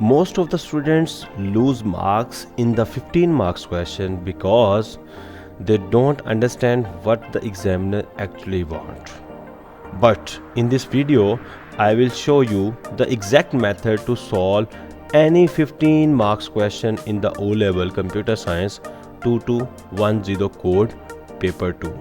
Most of the students lose marks in the 15 marks question because they don't understand what the examiner actually wants. But in this video, I will show you the exact method to solve any 15 marks question in the O-level Computer Science 2210 code paper 2.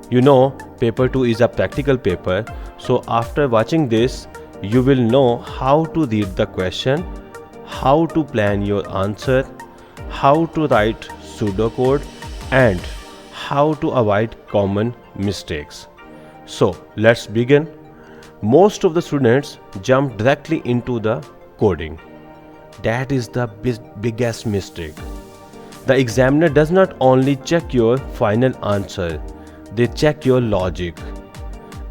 You know, paper 2 is a practical paper, so after watching this, you will know how to read the question, how to plan your answer, how to write pseudocode, and how to avoid common mistakes. So let's begin. Most of the students jump directly into the coding. That is the biggest mistake. The examiner does not only check your final answer, they check your logic.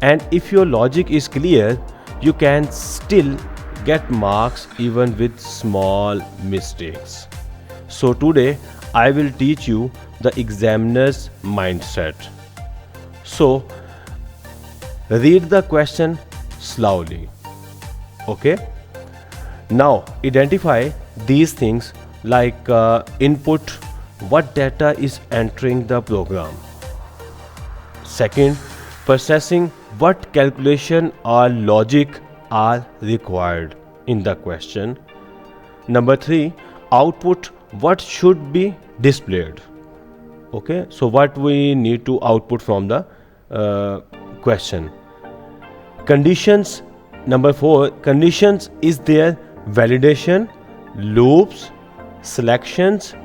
And if your logic is clear, you can still get marks even with small mistakes. So today I will teach you the examiner's mindset. So read the question slowly. Okay? Now identify these things like input, what data is entering the program. Second, processing, what calculation or logic are required in the question. Number 3, output, what should be displayed. Okay, so what we need to output from the question. Conditions. Number 4, conditions, is there validation, loops, selections,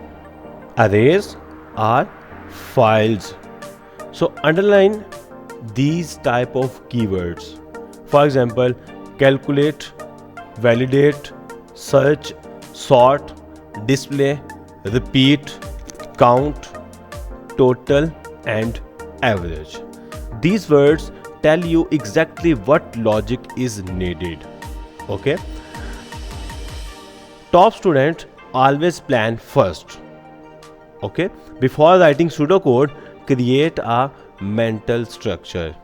arrays or files. So underline these type of keywords. For example, calculate, validate, search, sort, display, repeat, count, total and average. These words tell you exactly what logic is needed. Okay? Top student always plan first. Okay? Before writing pseudocode, create a mental structure.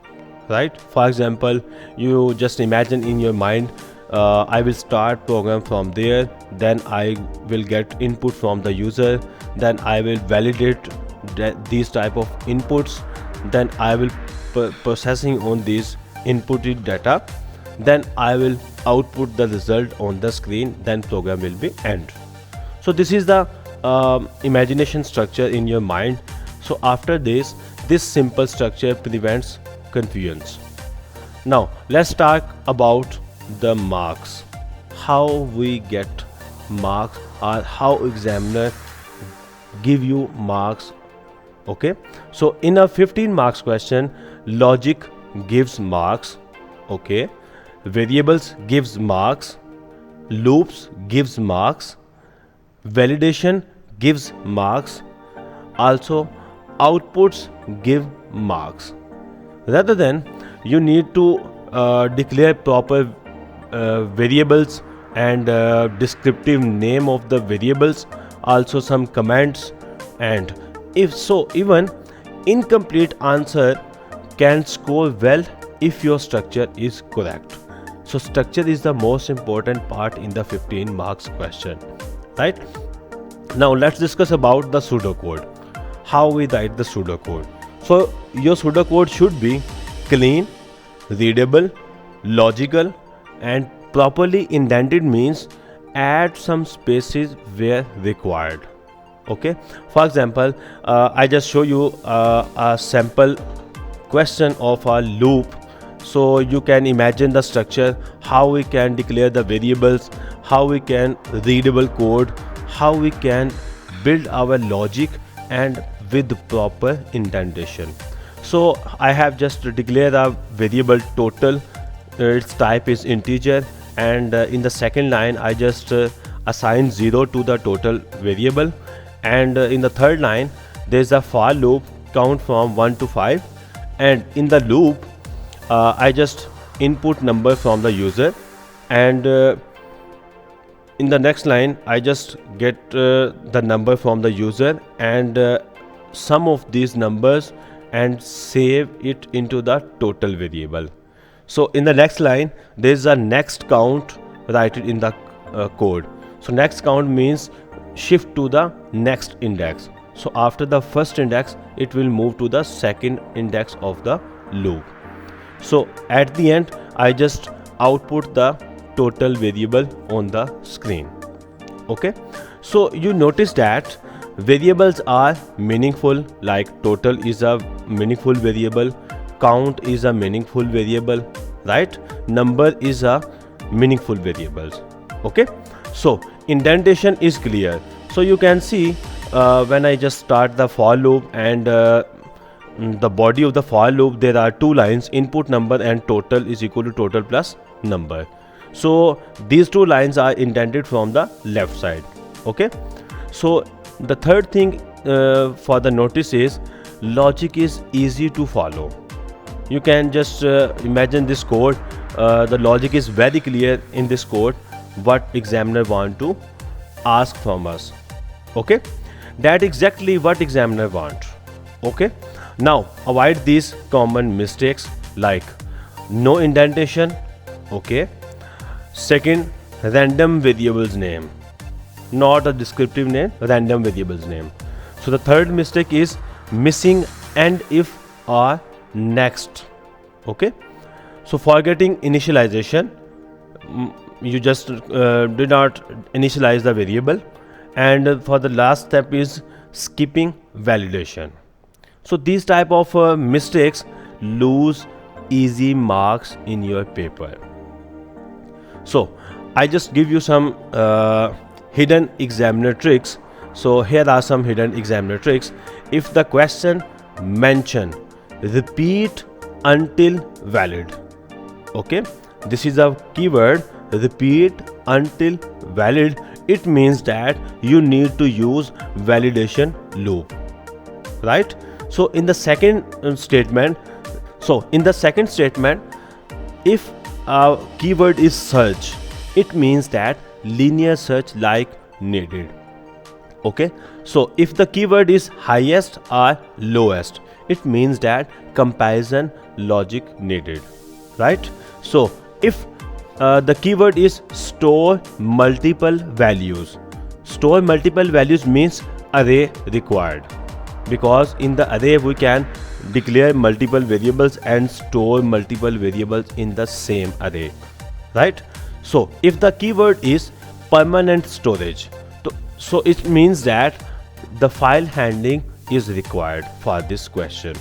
Right? For example, you just imagine in your mind, I will start program from there, then I will get input from the user, then I will validate these type of inputs, then I will processing on these inputted data, then I will output the result on the screen, then program will be end. So this is the imagination structure in your mind. So after this simple structure prevents confusion. Now let's talk about the marks. How we get marks or how examiner give you marks. Okay, so in a 15 marks question, logic gives marks. Okay, variables gives marks, loops gives marks, validation gives marks, also outputs give marks. Rather than you need to declare proper variables and descriptive name of the variables, also some comments, and if so, even incomplete answer can score well if your structure is correct. So structure is the most important part in the 15 marks question, right? Now let's discuss about the pseudocode. How we write the pseudocode. So your pseudocode should be clean, readable, logical and properly indented, means add some spaces where required. Okay, for example, I just show you a sample question of a loop, so you can imagine the structure, how we can declare the variables, how we can readable code, how we can build our logic and with proper indentation. So I have just declared a variable total, its type is integer, and in the second line I just assign 0 to the total variable, and in the third line there is a for loop, count from 1 to 5, and in the loop I just input number from the user, and in the next line I just get the number from the user and sum of these numbers and save it into the total variable. So in the next line there is a next count, write it in the code. So next count means shift to the next index. So after the first index, it will move to the second index of the loop. So at the end, I just output the total variable on the screen. Okay, so you notice that variables are meaningful, like total is a meaningful variable, count is a meaningful variable, right? Number is a meaningful variables. Okay, so indentation is clear. So you can see when I just start the for loop and the body of the for loop, there are two lines, input number and total is equal to total plus number. So these two lines are indented from the left side. Okay, so the third thing for the notice is logic is easy to follow. You can just imagine this code. The logic is very clear in this code, what examiner want to ask from us. Okay, that exactly what examiner want. Okay, now avoid these common mistakes like no indentation. Okay, second, random variables name, not a descriptive name, random variables name. So the third mistake is missing and if or next. Okay, so forgetting initialization, you just did not initialize the variable. And for the last step is skipping validation. So these type of mistakes lose easy marks in your paper. So I just give you some hidden examiner tricks. So here are some hidden examiner tricks. If the question mention repeat until valid, okay, this is a keyword, repeat until valid, it means that you need to use validation loop, right? So in the second statement, if a keyword is search, it means that linear search like needed. Okay, so if the keyword is highest or lowest, it means that comparison logic needed, right? So if the keyword is store multiple values, store multiple values means array required, because in the array we can declare multiple variables and store multiple variables in the same array, right? So if the keyword is permanent storage, so it means that the file handling is required for this question.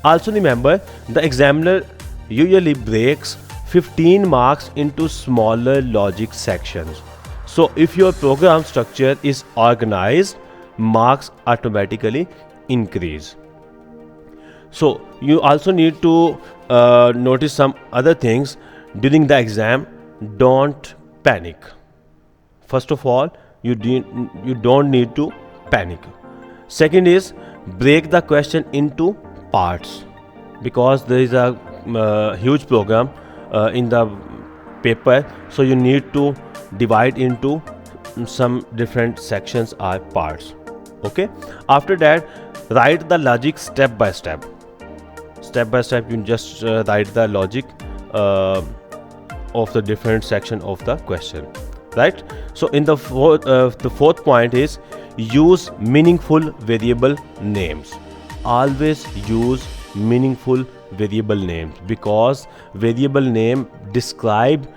Also remember, the examiner usually breaks 15 marks into smaller logic sections. So if your program structure is organized, marks automatically increase. So you also need to notice some other things during the exam. Don't panic. First of all, you don't need to panic. Second is break the question into parts, because there is a huge program in the paper, so you need to divide into some different sections or parts. Okay, after that, write the logic step by step. You just write the logic of the different section of the question, right? So in the fourth point is use meaningful variable names. Always use meaningful variable names, because variable name describe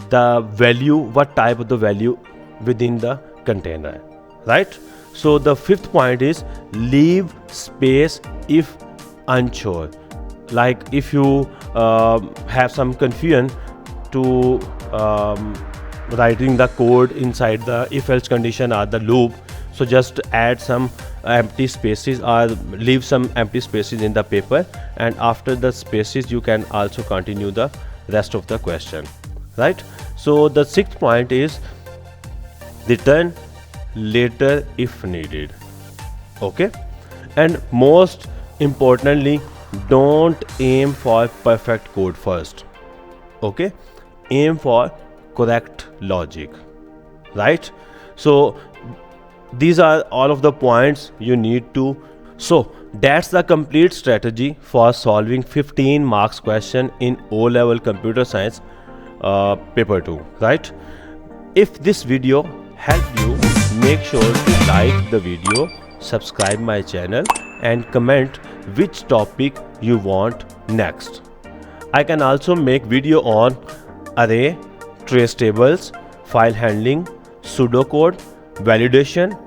the value, what type of the value within the container, right? So the fifth point is leave space if unsure. Like if you have some confusion to writing the code inside the if-else condition or the loop, so just add some empty spaces or leave some empty spaces in the paper, and after the spaces you can also continue the rest of the question, right? So the sixth point is return later if needed. Okay, and most importantly, don't aim for perfect code first. Okay, aim for correct logic, right? So these are all of the points you need to. So that's the complete strategy for solving 15 marks question in O-level computer science paper 2, right? If this video helped you, make sure to like the video, subscribe my channel and comment which topic you want next. I can also make video on array, trace tables, file handling, pseudocode, validation,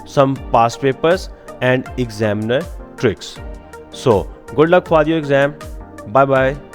some past papers and examiner tricks. So good luck for your exam. Bye bye.